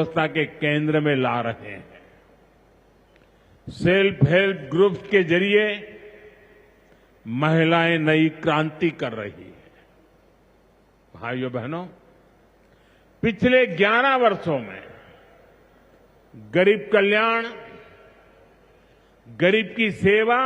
व्यवस्था के केंद्र में ला रहे हैं। सेल्फ हेल्प ग्रुप्स के जरिए महिलाएं नई क्रांति कर रही है। भाइयों बहनों, पिछले 11 वर्षों में गरीब कल्याण, गरीब की सेवा,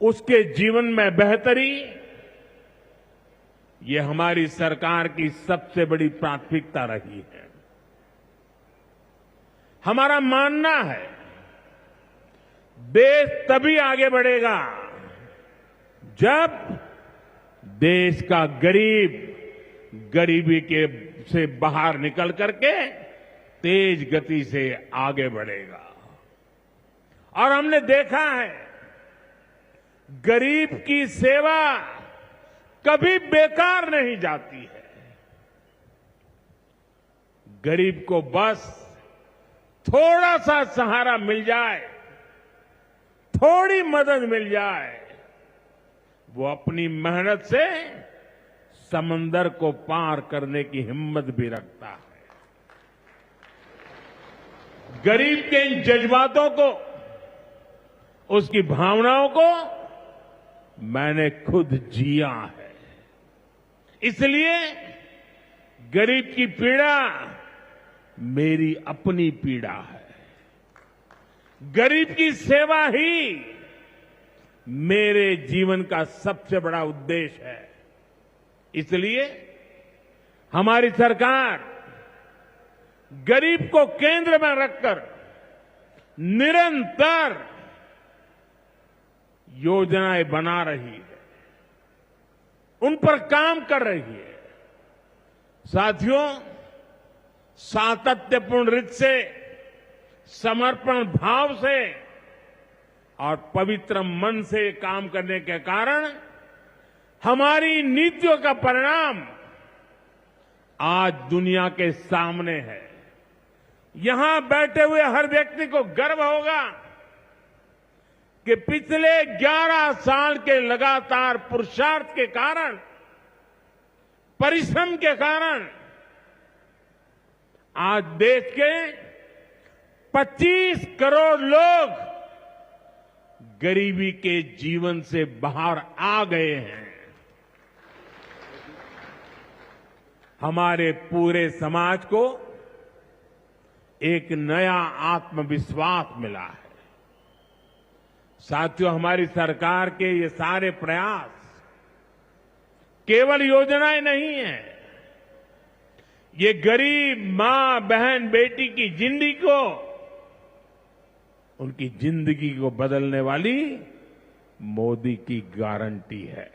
उसके जीवन में बेहतरी, ये हमारी सरकार की सबसे बड़ी प्राथमिकता रही है। हमारा मानना है, देश तभी आगे बढ़ेगा जब देश का गरीब गरीबी के से बाहर निकल करके तेज गति से आगे बढ़ेगा। और हमने देखा है, गरीब की सेवा कभी बेकार नहीं जाती है। गरीब को बस थोड़ा सा सहारा मिल जाए, थोड़ी मदद मिल जाए, वो अपनी मेहनत से समंदर को पार करने की हिम्मत भी रखता है। गरीब के इन जज्बातों को, उसकी भावनाओं को मैंने खुद जिया है। इसलिए गरीब की पीड़ा मेरी अपनी पीड़ा है। गरीब की सेवा ही मेरे जीवन का सबसे बड़ा उद्देश्य है। इसलिए हमारी सरकार गरीब को केंद्र में रखकर निरंतर योजनाएं बना रही है, उन पर काम कर रही है। साथियों, सातत्यपूर्ण रीत से, समर्पण भाव से और पवित्र मन से काम करने के कारण हमारी नीतियों का परिणाम आज दुनिया के सामने है। यहां बैठे हुए हर व्यक्ति को गर्व होगा कि पिछले 11 साल के लगातार पुरुषार्थ के कारण, परिश्रम के कारण आज देश के 25 करोड़ लोग गरीबी के जीवन से बाहर आ गए हैं। हमारे पूरे समाज को एक नया आत्मविश्वास मिला है। साथियों, हमारी सरकार के ये सारे प्रयास केवल योजनाएं नहीं है, ये गरीब मां, बहन, बेटी की जिंदगी को, उनकी जिंदगी को बदलने वाली मोदी की गारंटी है।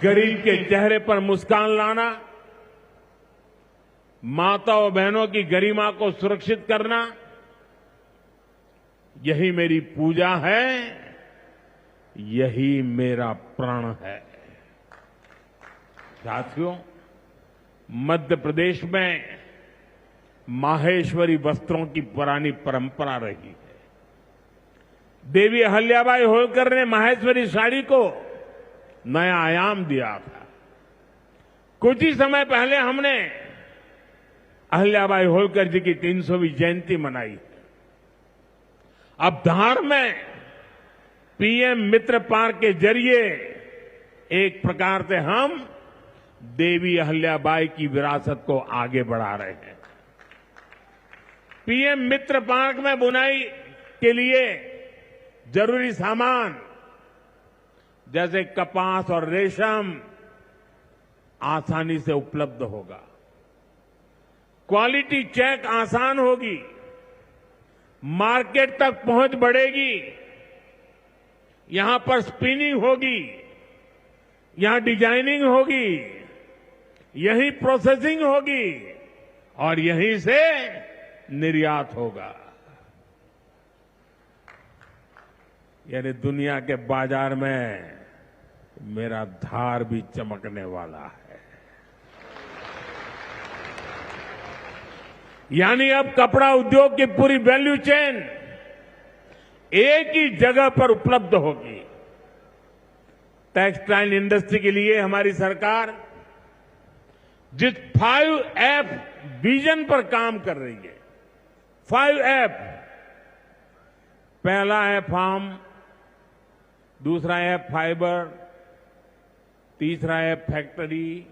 गरीब के चेहरे पर मुस्कान लाना, माता और बहनों की गरिमा को सुरक्षित करना, यही मेरी पूजा है, यही मेरा प्रण है। साथियों, मध्य प्रदेश में माहेश्वरी वस्त्रों की पुरानी परंपरा रही है। देवी अहिल्याबाई होलकर ने माहेश्वरी साड़ी को नया आयाम दिया था। कुछ ही समय पहले हमने अहिल्याबाई होलकर जी की 300वीं जयंती मनाई। अब धार में पीएम मित्र पार्क के जरिए एक प्रकार से हम देवी अहिल्याबाई की विरासत को आगे बढ़ा रहे हैं। पीएम मित्र पार्क में बुनाई के लिए जरूरी सामान जैसे कपास और रेशम आसानी से उपलब्ध होगा। क्वालिटी चेक आसान होगी, मार्केट तक पहुंच बढ़ेगी, यहां पर स्पिनिंग होगी, यहां डिजाइनिंग होगी, यहीं प्रोसेसिंग होगी और यहीं से निर्यात होगा। यानी दुनिया के बाजार में मेरा धार भी चमकने वाला है। यानी अब कपड़ा उद्योग की पूरी वैल्यू चेन एक ही जगह पर उपलब्ध होगी। टेक्सटाइल इंडस्ट्री के लिए हमारी सरकार जिस 5F विजन पर काम कर रही है। 5F, पहला है फार्म, दूसरा है फाइबर, तीसरा है फैक्ट्री,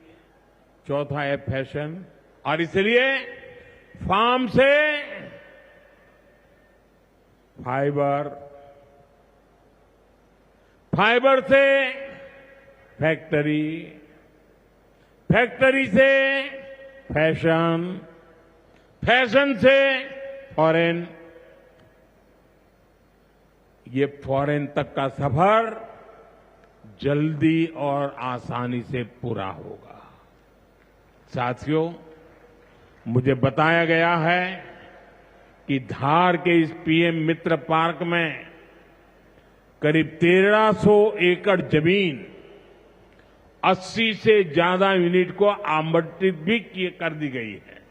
चौथा है फैशन। और इसलिए फार्म से फाइबर, फाइबर से फैक्ट्री, फैक्ट्री से फैशन, फैशन से फॉरेन, ये फॉरेन तक का सफर जल्दी और आसानी से पूरा होगा। साथियों, मुझे बताया गया है कि धार के इस पीएम मित्र पार्क में करीब 1300 एकड़ जमीन 80 से ज्यादा यूनिट को आवंटित भी कर दी गई है।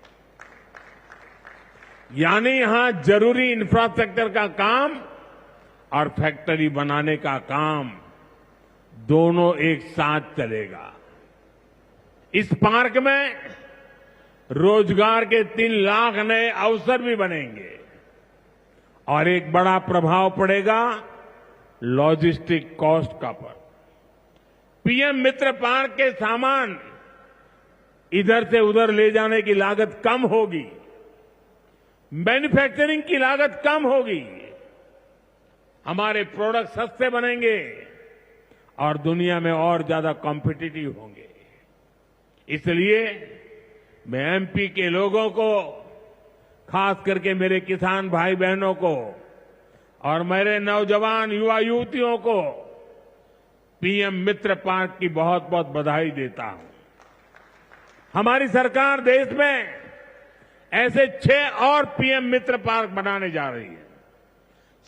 यानी यहां जरूरी इंफ्रास्ट्रक्चर का काम और फैक्ट्री बनाने का काम दोनों एक साथ चलेगा। इस पार्क में रोजगार के 3 लाख नए अवसर भी बनेंगे और एक बड़ा प्रभाव पड़ेगा लॉजिस्टिक कॉस्ट का पर। पीएम मित्र पार्क के सामान इधर से उधर ले जाने की लागत कम होगी, मैन्युफैक्चरिंग की लागत कम होगी, हमारे प्रोडक्ट सस्ते बनेंगे और दुनिया में और ज्यादा कॉम्पिटिटिव होंगे। इसलिए मैं एमपी के लोगों को, खास करके मेरे किसान भाई बहनों को और मेरे नौजवान युवा युवतियों को पीएम मित्र पार्क की बहुत बहुत बधाई देता हूं। हमारी सरकार देश में ऐसे 6 और पीएम मित्र पार्क बनाने जा रही है।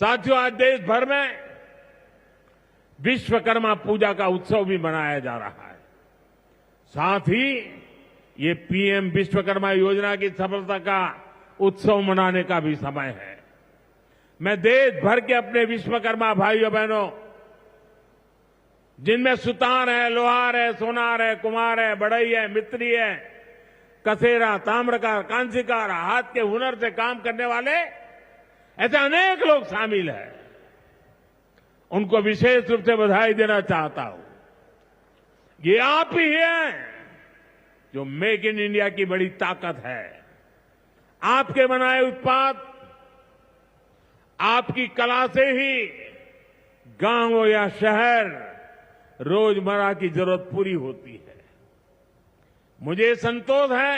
साथियों, आज देश भर में विश्वकर्मा पूजा का उत्सव भी मनाया जा रहा है। साथ ही ये पीएम विश्वकर्मा योजना की सफलता का उत्सव मनाने का भी समय है। मैं देश भर के अपने विश्वकर्मा भाइयों बहनों, जिनमें सुतार है, लोहार है, सोनार है, कुम्हार है, बढ़ई है, मिस्त्री है, कसेरा, ताम्रकार, कांसीकार, हाथ के हुनर से काम करने वाले ऐसे अनेक लोग शामिल हैं, उनको विशेष रूप से बधाई देना चाहता हूं। ये आप ही हैं जो मेक इन इंडिया की बड़ी ताकत है। आपके बनाए उत्पाद, आपकी कला से ही गांव या शहर रोजमर्रा की जरूरत पूरी होती है। मुझे संतोष है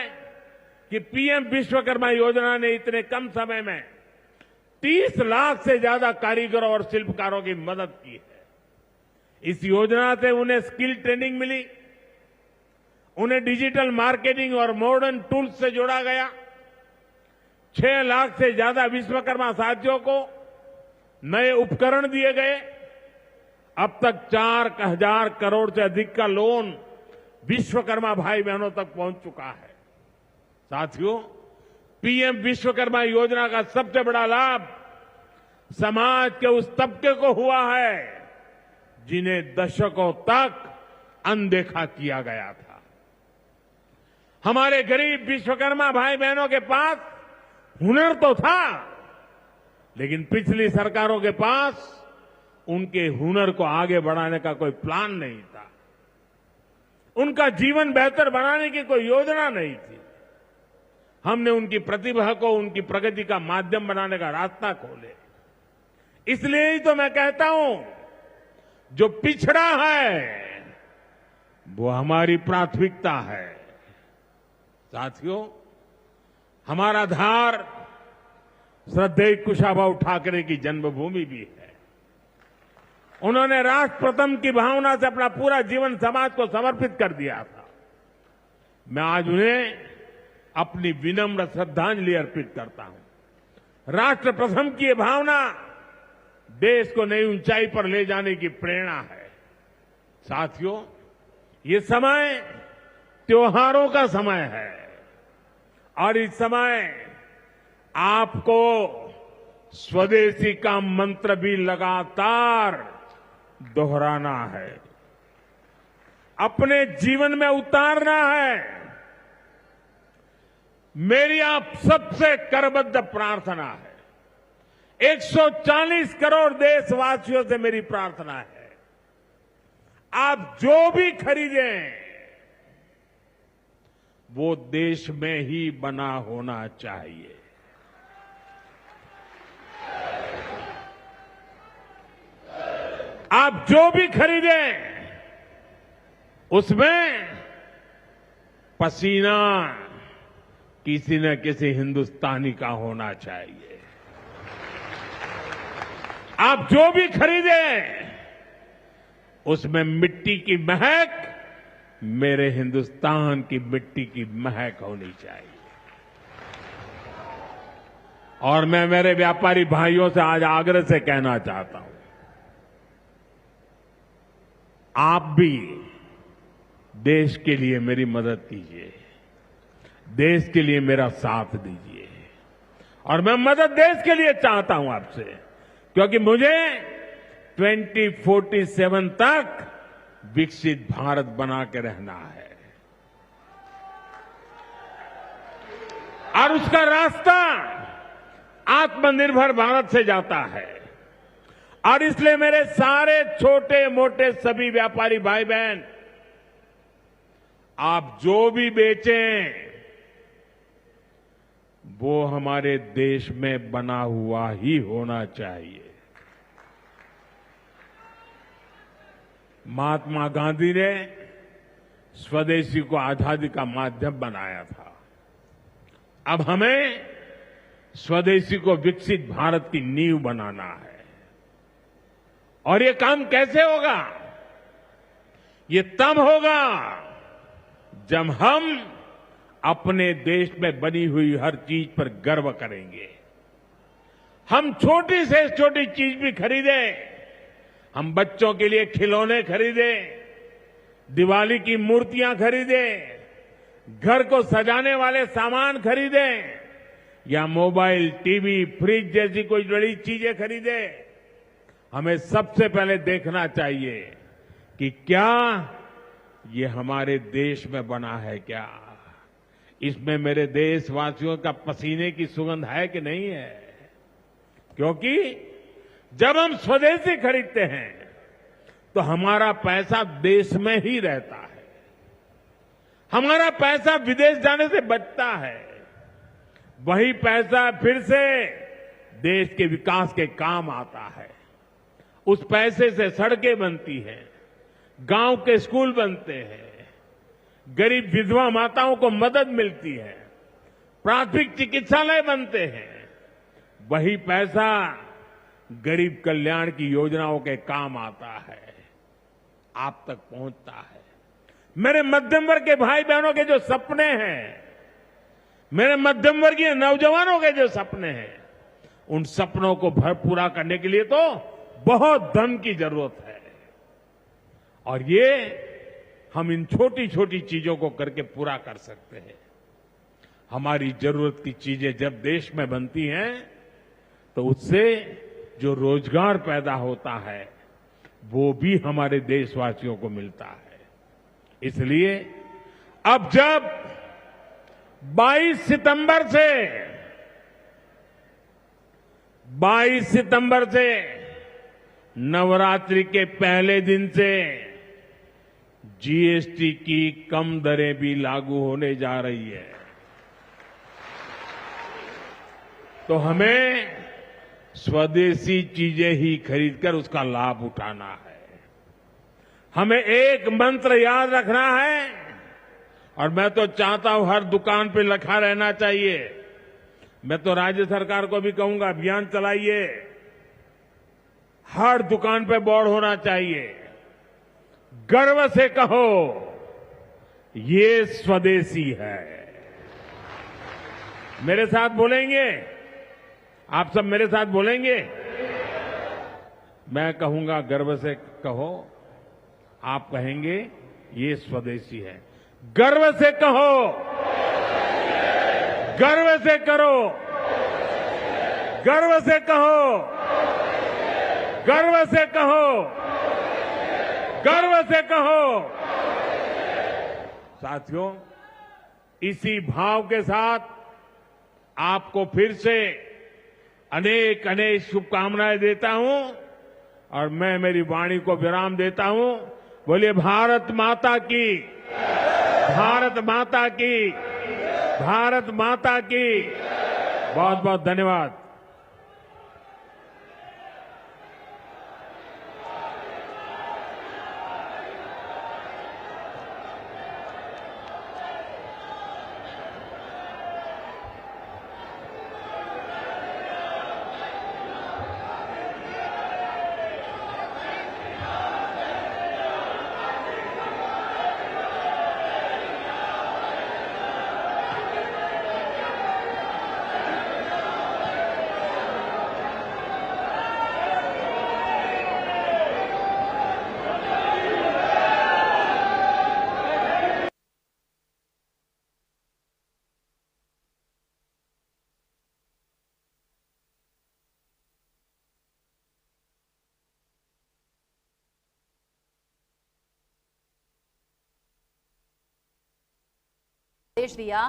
कि पीएम विश्वकर्मा योजना ने इतने कम समय में 30 लाख से ज्यादा कारीगरों और शिल्पकारों की मदद की है। इस योजना से उन्हें स्किल ट्रेनिंग मिली, उन्हें डिजिटल मार्केटिंग और मॉडर्न टूल्स से जोड़ा गया। 6 लाख से ज्यादा विश्वकर्मा साथियों को नए उपकरण दिए गए। अब तक 4,000 करोड़ से अधिक का लोन विश्वकर्मा भाई बहनों तक पहुंच चुका है। साथियों, पीएम विश्वकर्मा योजना का सबसे बड़ा लाभ समाज के उस तबके को हुआ है जिन्हें दशकों तक अनदेखा किया गया था। हमारे गरीब विश्वकर्मा भाई बहनों के पास हुनर तो था, लेकिन पिछली सरकारों के पास उनके हुनर को आगे बढ़ाने का कोई प्लान नहीं था। उनका जीवन बेहतर बनाने की कोई योजना नहीं थी। हमने उनकी प्रतिभा को उनकी प्रगति का माध्यम बनाने का रास्ता खोले। इसलिए ही तो मैं कहता हूं, जो पिछड़ा है वो हमारी प्राथमिकता है। साथियों, हमारा धार श्रद्धेय कुशाभाऊ ठाकरे की जन्मभूमि भी है। उन्होंने राष्ट्र प्रथम की भावना से अपना पूरा जीवन समाज को समर्पित कर दिया था। मैं आज उन्हें अपनी विनम्र श्रद्धांजलि अर्पित करता हूं। राष्ट्र प्रथम की ये भावना देश को नई ऊंचाई पर ले जाने की प्रेरणा है। साथियों, ये समय त्योहारों का समय है और इस समय आपको स्वदेशी का मंत्र भी लगातार दोहराना है, अपने जीवन में उतारना है मेरी आप सबसे करबद्ध प्रार्थना है, 140 करोड़ देशवासियों से मेरी प्रार्थना है, आप जो भी खरीदें वो देश में ही बना होना चाहिए। आप जो भी खरीदें उसमें पसीना किसी न किसी हिंदुस्तानी का होना चाहिए। आप जो भी खरीदें उसमें मिट्टी की महक मेरे हिंदुस्तान की मिट्टी की महक होनी चाहिए। और मैं मेरे व्यापारी भाइयों से आज आग्रह से कहना चाहता हूं, आप भी देश के लिए मेरी मदद कीजिए, देश के लिए मेरा साथ दीजिए। और मैं मदद देश के लिए चाहता हूं आपसे, क्योंकि मुझे 2047 तक विकसित भारत बना के रहना है और उसका रास्ता आत्मनिर्भर भारत से जाता है। और इसलिए मेरे सारे छोटे मोटे सभी व्यापारी भाई बहन, आप जो भी बेचें वो हमारे देश में बना हुआ ही होना चाहिए। महात्मा गांधी ने स्वदेशी को आजादी का माध्यम बनाया था। अब हमें स्वदेशी को विकसित भारत की नींव बनाना है। और ये काम कैसे होगा? ये तब होगा जब हम अपने देश में बनी हुई हर चीज पर गर्व करेंगे। हम छोटी से छोटी चीज भी खरीदें, हम बच्चों के लिए खिलौने खरीदें, दिवाली की मूर्तियां खरीदें, घर को सजाने वाले सामान खरीदें या मोबाइल, टीवी, फ्रिज जैसी कोई बड़ी चीजें खरीदें, हमें सबसे पहले देखना चाहिए कि क्या ये हमारे देश में बना है, क्या इसमें मेरे देशवासियों का पसीने की सुगंध है कि नहीं है। क्योंकि जब हम स्वदेशी खरीदते हैं तो हमारा पैसा देश में ही रहता है, हमारा पैसा विदेश जाने से बचता है। वही पैसा फिर से देश के विकास के काम आता है। उस पैसे से सड़कें बनती हैं, गांव के स्कूल बनते हैं, गरीब विधवा माताओं को मदद मिलती है, प्राथमिक चिकित्सालय बनते हैं। वही पैसा गरीब कल्याण की योजनाओं के काम आता है, आप तक पहुंचता है। मेरे मध्यम वर्ग के भाई बहनों के जो सपने हैं, मेरे मध्यम वर्गीय नौजवानों के जो सपने हैं, उन सपनों को पूरा करने के लिए तो बहुत धन की जरूरत है। और ये हम इन छोटी छोटी चीजों को करके पूरा कर सकते हैं। हमारी जरूरत की चीजें जब देश में बनती हैं तो उससे जो रोजगार पैदा होता है वो भी हमारे देशवासियों को मिलता है। इसलिए अब जब 22 सितंबर से नवरात्रि के पहले दिन से जीएसटी की कम दरें भी लागू होने जा रही है, तो हमें स्वदेशी चीजें ही खरीदकर उसका लाभ उठाना है। हमें एक मंत्र याद रखना है, और मैं तो चाहता हूं हर दुकान पे लिखा रहना चाहिए। मैं तो राज्य सरकार को भी कहूंगा, अभियान चलाइए, हर दुकान पे बोर्ड होना चाहिए, गर्व से कहो ये स्वदेशी है। मेरे साथ बोलेंगे? आप सब मेरे साथ बोलेंगे? मैं कहूंगा गर्व से कहो, आप कहेंगे ये स्वदेशी है। गर्व से कहो, गर्व से करो, गर्व से कहो, गर्व से कहो, गर्व से कहो। साथियों, इसी भाव के साथ आपको फिर से अनेक अनेक शुभकामनाएं देता हूं और मैं मेरी वाणी को विराम देता हूं। बोलिए भारत माता की, भारत माता की, भारत माता की। बहुत बहुत धन्यवाद। संदेश दिया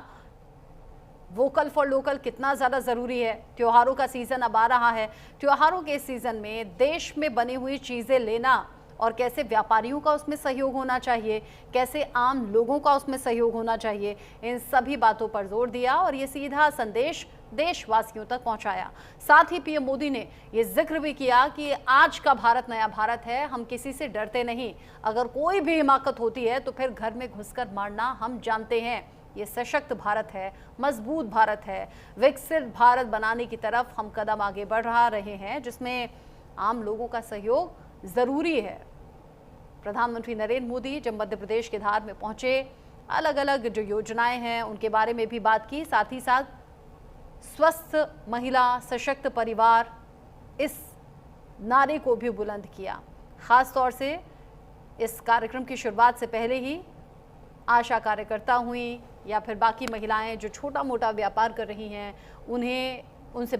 वोकल फॉर लोकल कितना ज्यादा जरूरी है। त्योहारों का सीजन अब आ रहा है। त्योहारों के सीजन में देश में बनी हुई चीजें लेना और कैसे व्यापारियों का उसमें सहयोग होना चाहिए, कैसे आम लोगों का उसमें सहयोग होना चाहिए, इन सभी बातों पर जोर दिया और ये सीधा संदेश देशवासियों तक पहुंचाया। साथ ही पीएम मोदी ने ये जिक्र भी किया कि आज का भारत नया भारत है, हम किसी से डरते नहीं। अगर कोई भी हिमाकत होती है तो फिर घर में घुसकर मारना हम जानते हैं। ये सशक्त भारत है, मजबूत भारत है, विकसित भारत बनाने की तरफ हम कदम आगे बढ़ रहे हैं, जिसमें आम लोगों का सहयोग जरूरी है। प्रधानमंत्री नरेंद्र मोदी जब मध्य प्रदेश के धार में पहुंचे, अलग अलग जो योजनाएं हैं उनके बारे में भी बात की। साथ ही साथ स्वस्थ महिला, सशक्त परिवार, इस नारे को भी बुलंद किया। खास तौर से इस कार्यक्रम की शुरुआत से पहले ही आशा कार्यकर्ता हुई या फिर बाकी महिलाएं जो छोटा मोटा व्यापार कर रही हैं, उनसे